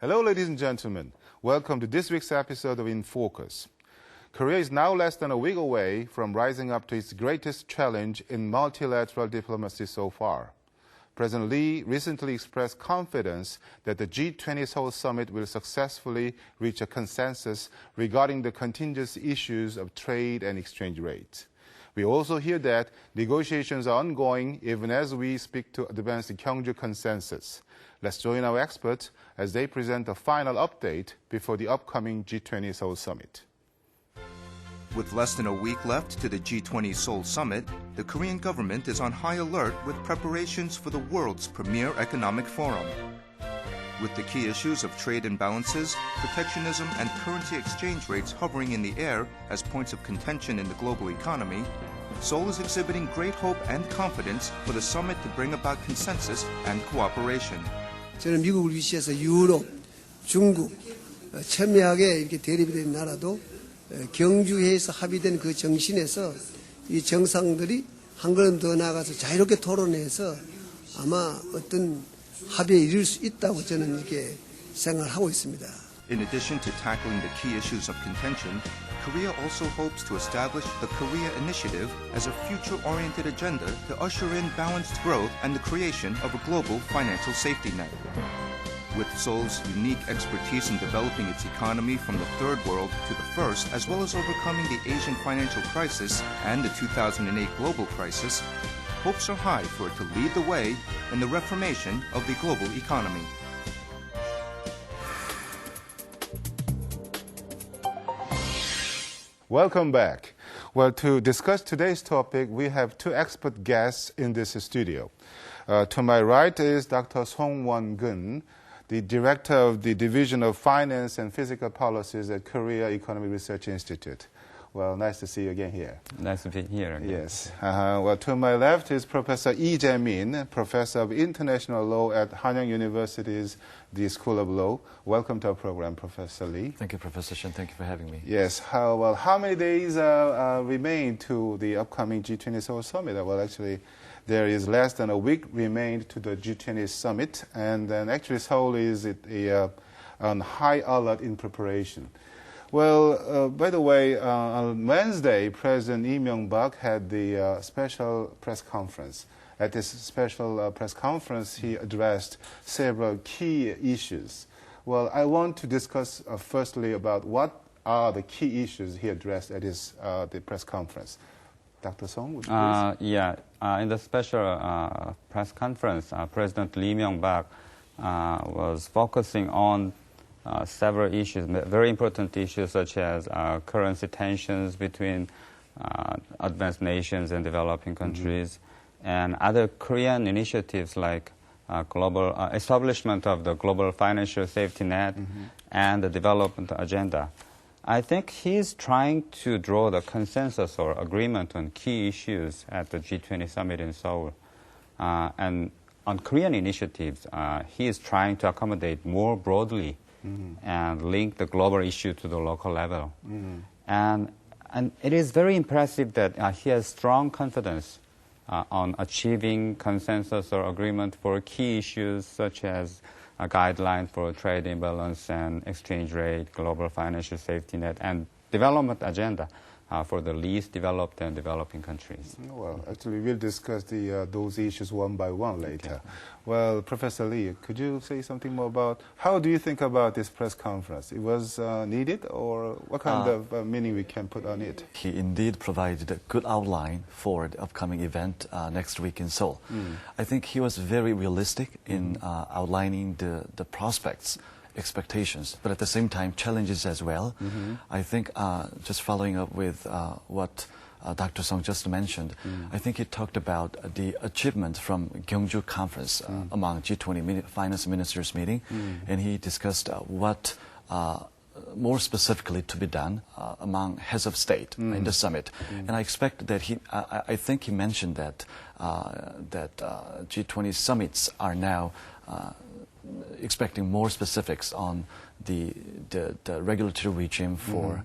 Hello, ladies and gentlemen. Welcome to this week's episode of In Focus. Korea is now less than a week away from rising up to its greatest challenge in multilateral diplomacy so far. President Lee recently expressed confidence that the G20 Seoul summit will successfully reach a consensus regarding the contingent issues of trade and exchange rates. We also hear that negotiations are ongoing even as we speak to advance the Gyeongju consensus. Let's join our experts as they present a final update before the upcoming G20 Seoul summit. With less than a week left to the G20 Seoul summit, the Korean government is on high alert with preparations for the world's premier economic forum. With the key issues of trade imbalances, protectionism, and currency exchange rates hovering in the air as points of contention in the global economy, Seoul is exhibiting great hope and confidence for the summit to bring about consensus and cooperation. 저는 미국을 위시해서 유럽, 중국, 첨예하게 이렇게 대립이 된 나라도 경주회에서 합의된 그 정신에서 이 정상들이 한 걸음 더 나아가서 자유롭게 토론해서 아마 어떤 합의에 이를 수 있다고 저는 이렇게 생각을 하고 있습니다. In addition to tackling the key issues of contention, Korea also hopes to establish the Korea Initiative as a future-oriented agenda to usher in balanced growth and the creation of a global financial safety net. With Seoul's unique expertise in developing its economy from the third world to the first, as well as overcoming the Asian financial crisis and the 2008 global crisis, hopes are high for it to lead the way in the reformation of the global economy. Welcome back. Well, to discuss today's topic, we have two expert guests in this studio. To my right is Dr. Song Won-gun, the director of the Division of Finance and Physical Policies at Korea Economic Research Institute. Well, nice to see you again here. Nice to be here again. Yes. Well, to my left is Professor Lee Jae-min, Professor of International Law at Hanyang University's the School of Law. Welcome to our program, Professor Lee. Thank you, Professor Shin. Thank you for having me. Yes. How many days remain to the upcoming G20 Seoul summit? Well, actually, there is less than a week remained to the G20 summit, and then actually Seoul is on high alert in preparation. Well, by the way, on Wednesday, President Lee Myung-bak had the special press conference. At this special press conference, he addressed several key issues. Well, I want to discuss firstly about what are the key issues he addressed at his the press conference. Dr. Song, would you please? In the special press conference, President Lee Myung-bak was focusing on several issues, very important issues such as currency tensions between advanced nations and developing countries, and other Korean initiatives like global establishment of the global financial safety net and the development agenda. I think he's trying to draw the consensus or agreement on key issues at the G20 summit in Seoul. And on Korean initiatives, he is trying to accommodate more broadly and link the global issue to the local level. And it is very impressive that he has strong confidence on achieving consensus or agreement for key issues such as a guideline for trade imbalance and exchange rate, global financial safety net, and development agenda for the least developed and developing countries. Well, actually, we'll discuss those issues one by one later. Okay. Well, Professor Lee, could you say something more about how do you think about this press conference? It was needed, or what kind of meaning we can put on it? He indeed provided a good outline for the upcoming event next week in Seoul. I think he was very realistic in outlining the prospects, expectations, but at the same time challenges as well. I think just following up with what Dr. Song just mentioned, I think he talked about the achievement from Gyeongju conference among G20 finance ministers meeting, and he discussed what more specifically to be done among heads of state in the summit. And I expect that I think he mentioned that G20 summits are now expecting more specifics on the regulatory regime for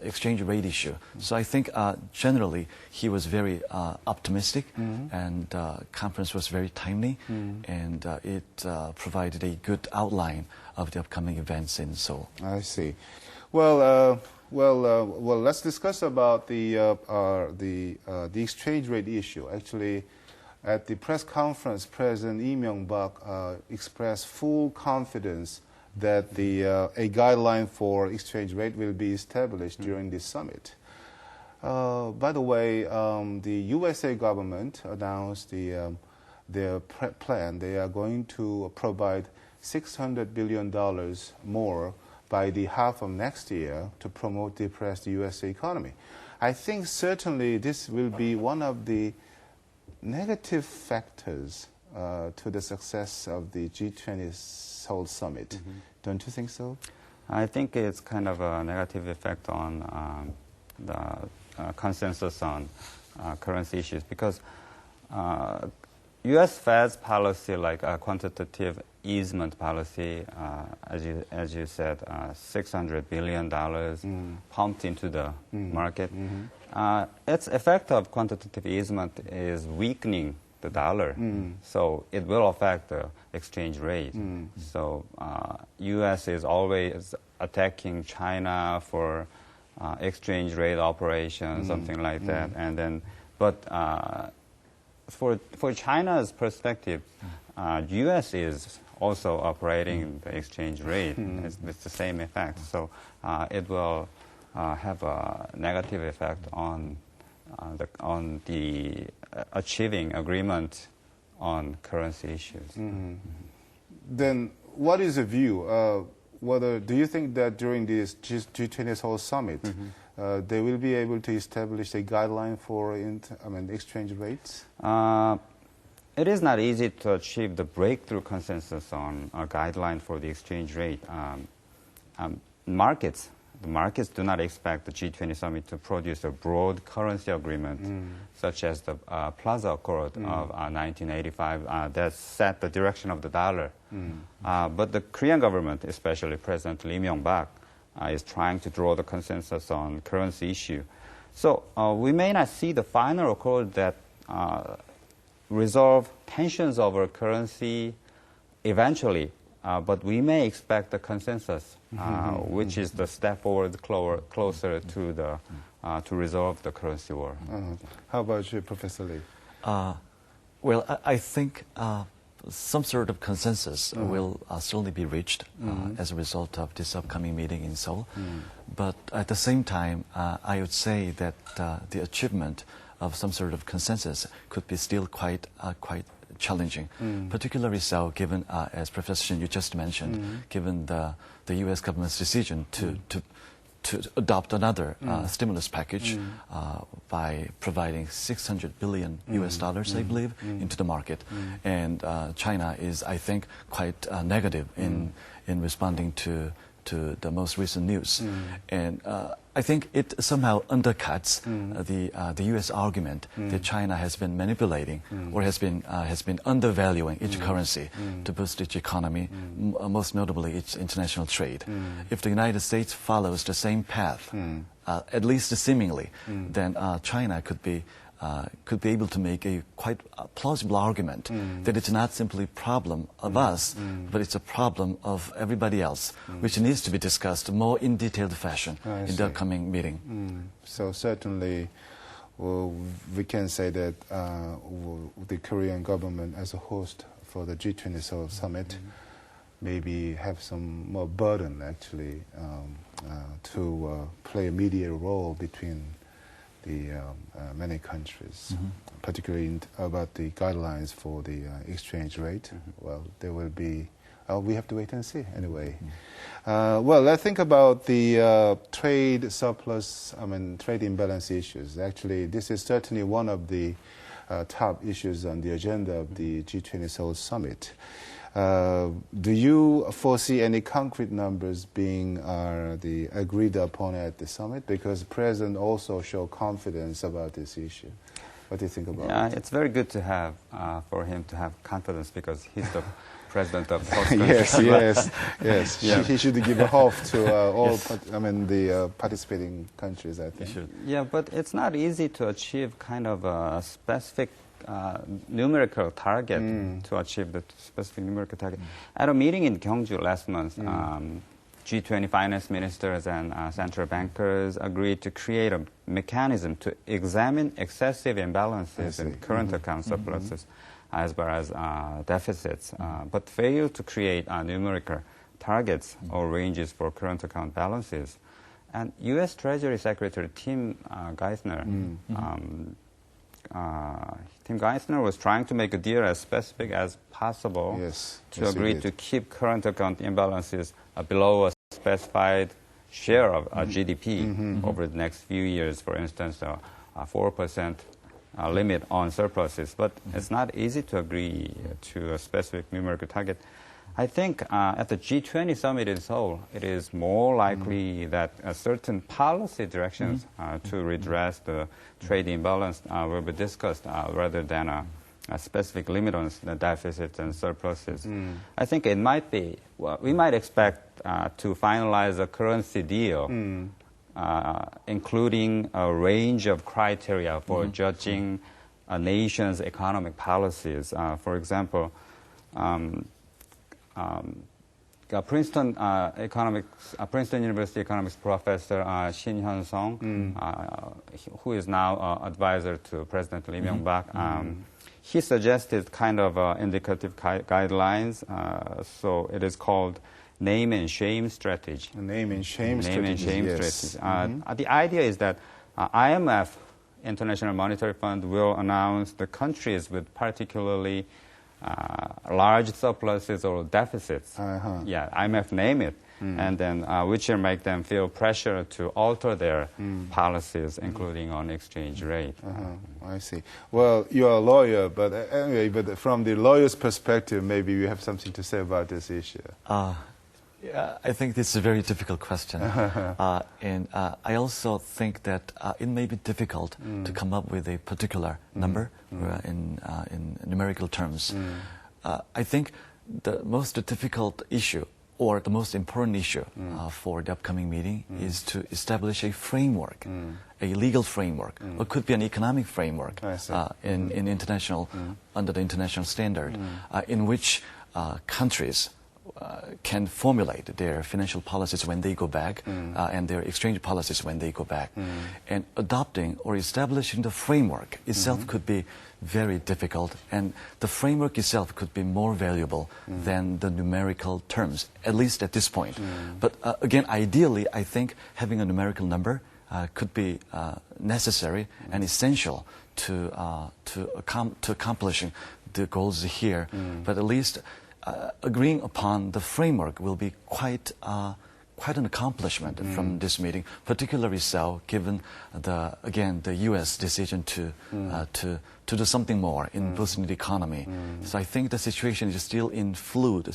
exchange rate issue. So I think generally he was very optimistic, and conference was very timely, and it provided a good outline of the upcoming events in Seoul. I see. Well, let's discuss about the exchange rate issue. Actually, at the press conference, President Lee Myung-bak expressed full confidence that a guideline for exchange rate will be established during this summit. By the way, the USA government announced their plan. They are going to provide $600 billion more by the half of next year to promote the depressed U.S. economy. I think certainly this will be one of the negative factors to the success of the G20 Seoul summit. Don't you think so? I think it's kind of a negative effect on the consensus on currency issues, because U.S. Fed's policy, like quantitative easement policy, as you said, $600 billion pumped into the market. Its effect of quantitative easement is weakening the dollar, so it will affect the exchange rate. So U.S. is always attacking China for exchange rate operations, something like that, and then, but for China's perspective, U.S. is also operating the exchange rate. It's the same effect, so it will have a negative effect on the achieving agreement on currency issues. Then, what is the view? Do you think that during this G20 Seoul summit, they will be able to establish a guideline for exchange rates? It is not easy to achieve the breakthrough consensus on a guideline for the exchange rate. The markets do not expect the G20 summit to produce a broad currency agreement, such as the Plaza Accord of 1985 that set the direction of the dollar. But the Korean government, especially President Lee Myung-bak, is trying to draw the consensus on currency issue. So we may not see the final accord that resolve tensions over currency eventually, but we may expect the consensus, which is the step forward closer to to resolve the currency war. How about you, Professor Lee? Well, I think some sort of consensus will certainly be reached as a result of this upcoming meeting in Seoul. But at the same time, I would say that the achievement of some sort of consensus could be still quite challenging, particularly so given, as Professor Shin, you just mentioned, given the U.S. government's decision to adopt another stimulus package by providing $600 billion US dollars, I believe, into the market. And China is, I think, quite negative in responding to the most recent news. And I think it somehow undercuts the U.S. argument that China has been manipulating or has been undervaluing its currency to boost its economy, most notably its international trade. If the United States follows the same path, at least seemingly, then China could be able to make a quite plausible argument that it's not simply a problem of us, but it's a problem of everybody else, which needs to be discussed more in detailed fashion in the upcoming meeting. So certainly, we can say that the Korean government as a host for the G20 Seoul summit maybe have some more burden actually to play a mediator role between the many countries, particularly about the guidelines for the exchange rate. Well, there will be, we have to wait and see anyway. Well, let's think about the trade surplus, trade imbalance issues. Actually, this is certainly one of the top issues on the agenda of the G20 Seoul summit. Do you foresee any concrete numbers being the agreed upon at the summit? Because the President also showed confidence about this issue. What do you think about it? It's very good to have, for him to have confidence, because he's the president of host country. Yes. Yeah. He should give a hope to all, the participating countries, I think. Yeah, but it's not easy to achieve kind of a specific numerical target to achieve the specific numerical target. At a meeting in Gyeongju last month, G20 finance ministers and central bankers agreed to create a mechanism to examine excessive imbalances in current account surpluses as well as deficits, but failed to create numerical targets or ranges for current account balances. And U.S. Treasury Secretary Tim Geithner was trying to make a deal as specific as possible to agree to keep current account imbalances below a specified share of GDP over the next few years, for instance, a 4% limit on surpluses. But it's not easy to agree to a specific numerical target. I think at the G20 summit in Seoul, it is more likely that certain policy directions to redress the trade imbalance will be discussed rather than a specific limit on the deficits and surpluses. I think it might be, we might expect to finalize a currency deal, including a range of criteria for judging a nation's economic policies. For example, Princeton University economics professor Shin Hyun-sung, who is now advisor to President Lee Myung-bak, he suggested kind of indicative guidelines. So it is called name and shame strategy. Name and shame strategy. The idea is that IMF, International Monetary Fund, will announce the countries with particularly large surpluses or deficits. IMF name it, and then which will make them feel pressure to alter their policies, including on exchange rate. I see. Well, you're a lawyer, but anyway, but from the lawyer's perspective, maybe you have something to say about this issue. Yeah, I think this is a very difficult question. And I also think that it may be difficult to come up with a particular number in numerical terms. I think the most difficult issue or the most important issue for the upcoming meeting is to establish a framework, a legal framework, or it could be an economic framework in international, under the international standard, in which countries can formulate their financial policies when they go back and their exchange policies when they go back. And adopting or establishing the framework itself could be very difficult, and the framework itself could be more valuable than the numerical terms, at least at this point. But again, ideally, I think having a numerical number could be necessary and essential to accomplishing the goals here. But at least agreeing upon the framework will be quite an accomplishment from this meeting, particularly so given the U.S. decision to do something more in boosting the economy. So I think the situation is still in fluid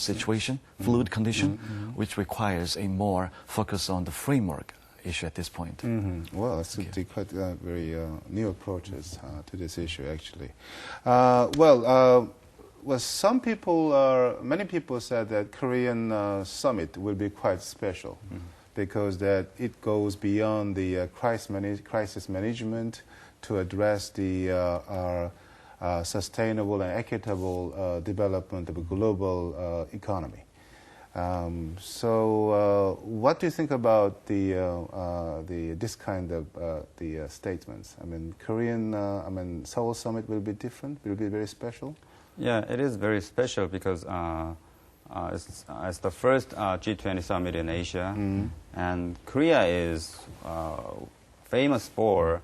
condition, which requires a more focus on the framework issue at this point. Well, that's quite very new approaches to this issue, actually. Well, many people said that Korean summit will be quite special because that it goes beyond the crisis management to address the sustainable and equitable development of a global economy. So, what do you think about this kind of the statements? I mean, Seoul summit will be different. Will be very special. Yeah, it is very special because it's the first G20 summit in Asia, and Korea is famous for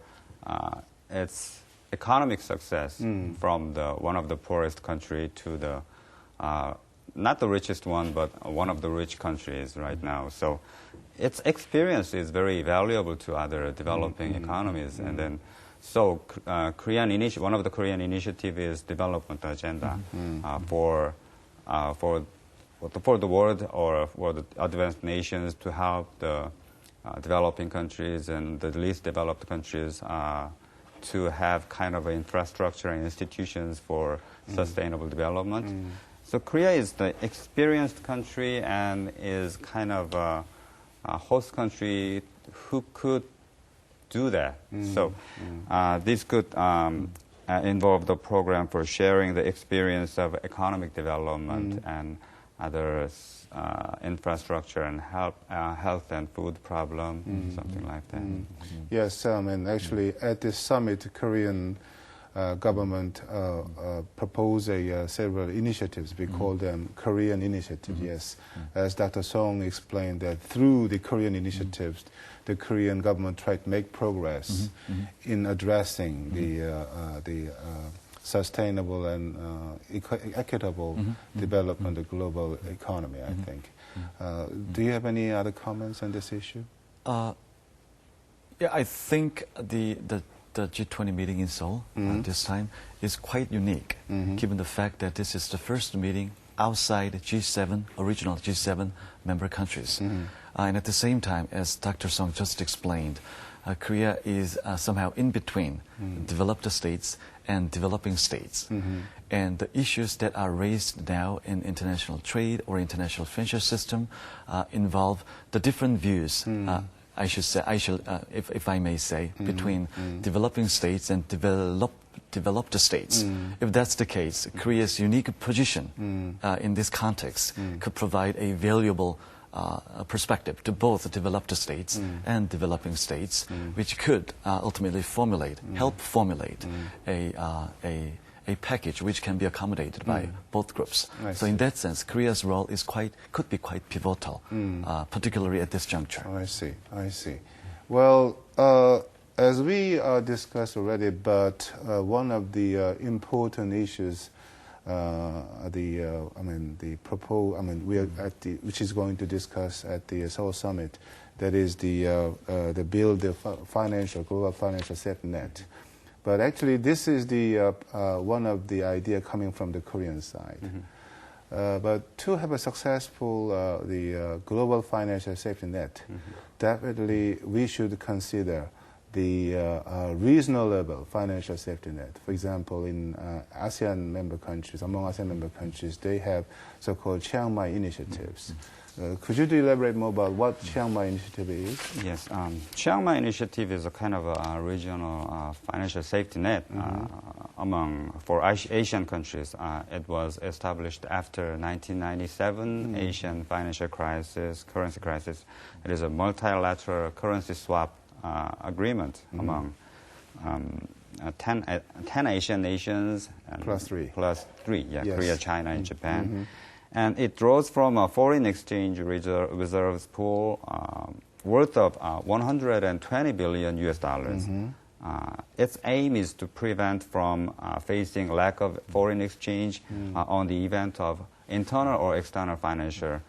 its economic success from one of the poorest country to the not the richest one, but one of the rich countries right now. So its experience is very valuable to other developing economies, and then. So, one of the Korean initiative is development agenda for the world or for the advanced nations to help the developing countries and the least developed countries to have kind of infrastructure and institutions for sustainable development. So Korea is the experienced country and is kind of a host country who could do that. So this could involve the program for sharing the experience of economic development and other infrastructure and health and food problem, something like that. Yes, and actually at this summit, Korean government proposed several initiatives. We call them Korean initiatives, yes. As Dr. Song explained, that through the Korean initiatives, the Korean government tried to make progress in addressing the sustainable and equitable development of the global economy, I think. Do you have any other comments on this issue? Yeah, I think the G20 meeting in Seoul this time is quite unique, given the fact that this is the first meeting outside G7, original G7 member countries. And at the same time, as Dr. Song just explained, Korea is somehow in between developed states and developing states. And the issues that are raised now in international trade or international financial system involve the different views, I should say, if I may say, between developing states and developed states. If that's the case, Korea's unique position in this context could provide a valuable perspective to both developed states and developing states, which could ultimately help formulate a package which can be accommodated by both groups. So in that sense, Korea's role could be quite pivotal, particularly at this juncture. I see. Well, as we discussed already, but one of the important issues, which is going to discuss at the Seoul summit, that is the build the global financial safety net. But actually, this is the one of the idea coming from the Korean side. But to have a successful the global financial safety net, definitely we should consider the regional level financial safety net. For example, in ASEAN member countries, among ASEAN member countries, they have so-called Chiang Mai initiatives. Could you elaborate more about what Chiang Mai initiative is? Yes, Chiang Mai initiative is a kind of a regional financial safety net for Asian countries. It was established after 1997 Asian financial crisis, currency crisis. It is a multilateral currency swap agreement among 10 Asian nations. And plus three, yeah, yes. Korea, China, and Japan. And it draws from a foreign exchange reserves pool worth of $120 billion US. Its aim is to prevent from facing lack of foreign exchange on the event of internal or external financial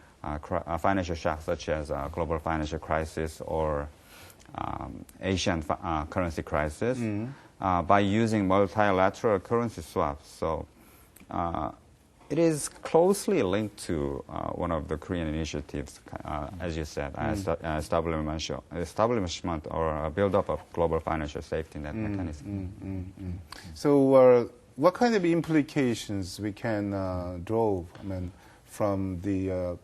shocks, such as global financial crisis or Asian currency crisis, by using multilateral currency swaps. So it is closely linked to one of the Korean initiatives, as you said, establishment or build-up of global financial safety net mechanism. So what kind of implications we can draw from the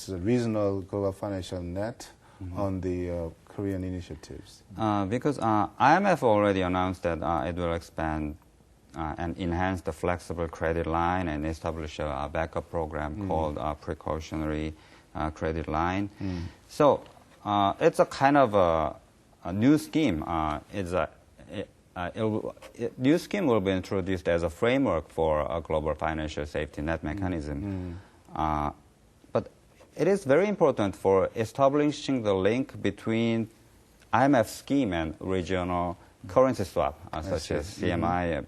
regional global financial net on the Korean initiatives? Because IMF already announced that it will expand and enhance the flexible credit line and establish a backup program called precautionary credit line. So it's a kind of a new scheme. New scheme will be introduced as a framework for a global financial safety net mechanism. But it is very important for establishing the link between IMF scheme and regional currency swap, such as CMI.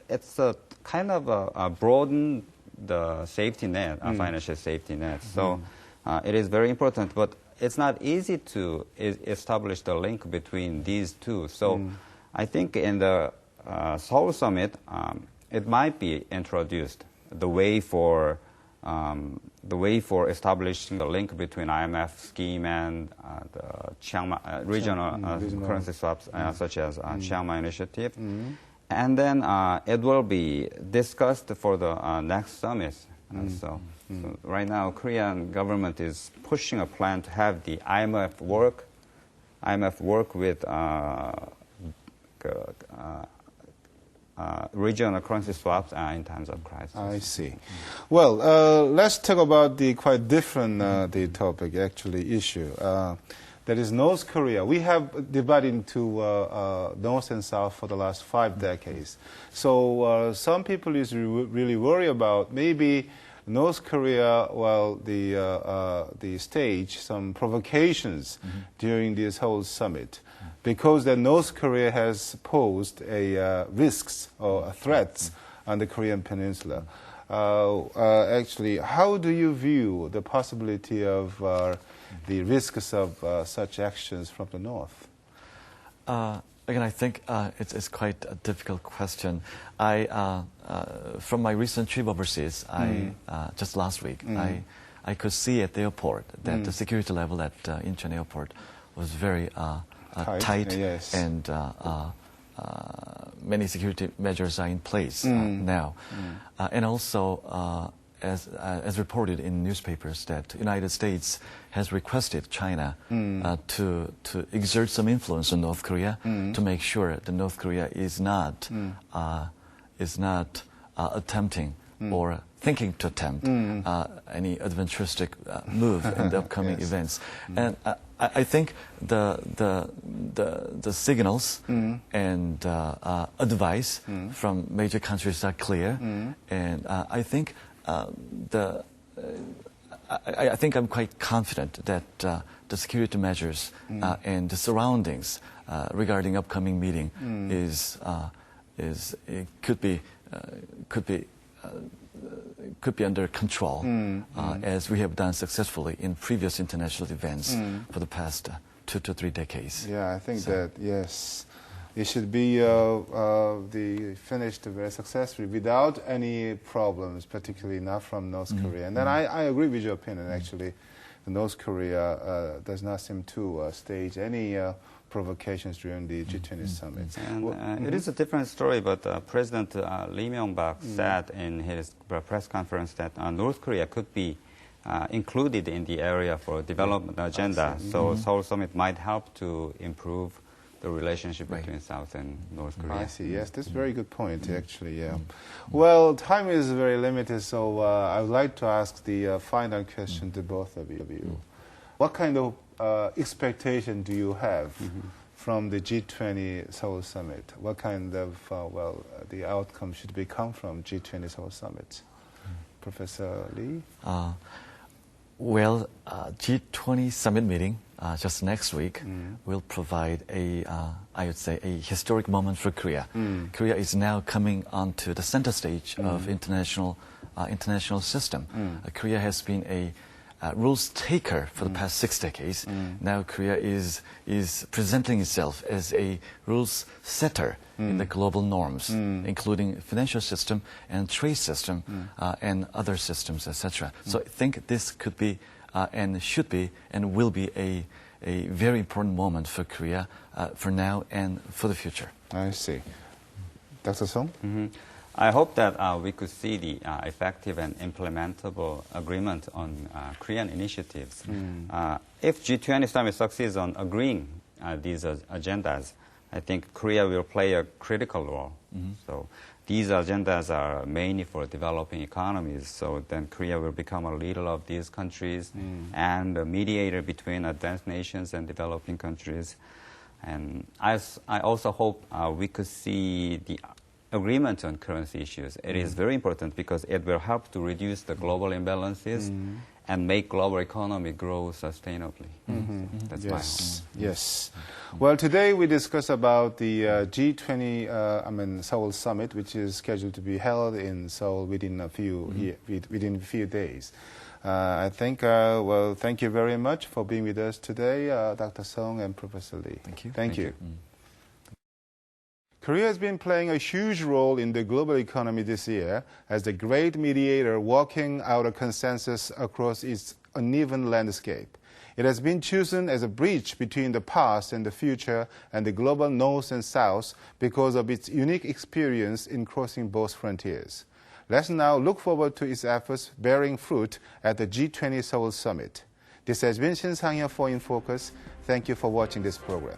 It's a kind of a broaden the safety net, financial safety net. So it is very important, but it's not easy to establish the link between these two. So I think in the Seoul summit, it might be introduced the way for establishing the link between IMF scheme and the Chiang Mai regional currency swaps, such as Chiang Mai initiative. And then it will be discussed for the next summit. So right now, Korean government is pushing a plan to have the IMF work with regional currency swaps in times of crisis. I see. Well, let's talk about the quite different the topic, actually, issue. That is North Korea. We have divided into North and South for the last 5 decades. So some people is really worried about maybe North Korea, well, the stage some provocations during this whole summit, because that North Korea has posed a risks or threats on the Korean Peninsula. Actually, how do you view the possibility of the risks of such actions from the North? Again, I think it's quite a difficult question. From my recent trip overseas, just last week, I could see at the airport that the security level at Incheon Airport was very tight, yes. and many security measures are in place now. And also, as reported in newspapers, that the United States has requested China to exert some influence on North Korea to make sure that North Korea is not attempting or thinking to attempt any adventuristic move in the upcoming events. And I think the signals and advice from major countries are clear, and I think I think I'm quite confident that the security measures and the surroundings regarding upcoming meeting could be under control, as we have done successfully in previous international events for the past 2 to 3 decades. Yeah, I think that, yes, it should be finished very successfully without any problems, particularly not from North Korea. And then I agree with your opinion, actually. North Korea does not seem to stage any provocations during the G20 summit. And it is a different story, but President Lee Myung-bak said in his press conference that North Korea could be included in the area for development agenda. So Seoul summit might help to improve the relationship between South and North Korea. I see. Yes, that's a very good point, actually. Yeah. Well, time is very limited, so I would like to ask the final question to both of you. What kind of expectation do you have from the G20 Seoul summit? What kind of the outcome should come from G20 Seoul summit? Professor Lee? Well, G20 summit meeting just next week will provide I would say, a historic moment for Korea. Korea is now coming onto the center stage of international system. Korea has been a rules taker for the past 6 decades. Now Korea is presenting itself as a rules setter in the global norms, including financial system and trade system and other systems, etc. So I think this could be and should be and will be a very important moment for Korea for now and for the future. I see. Dr. Song? I hope that we could see the effective and implementable agreement on Korean initiatives. If G20 summit succeeds on agreeing these agendas, I think Korea will play a critical role. So these agendas are mainly for developing economies. So then Korea will become a leader of these countries and a mediator between advanced nations and developing countries. And I also hope we could see the agreement on currency issues. It is very important because it will help to reduce the global imbalances and make global economy grow sustainably. That's my hope. Yes. Well, today we discussed about the G20 Seoul summit, which is scheduled to be held in Seoul within a few days. I think, thank you very much for being with us today, Dr. Song and Professor Lee. Thank you. Thank you. Korea has been playing a huge role in the global economy this year as the great mediator working out a consensus across its uneven landscape. It has been chosen as a bridge between the past and the future and the global north and south because of its unique experience in crossing both frontiers. Let's now look forward to its efforts bearing fruit at the G20 Seoul Summit. This has been Shin Sang-hyo for In Focus. Thank you for watching this program.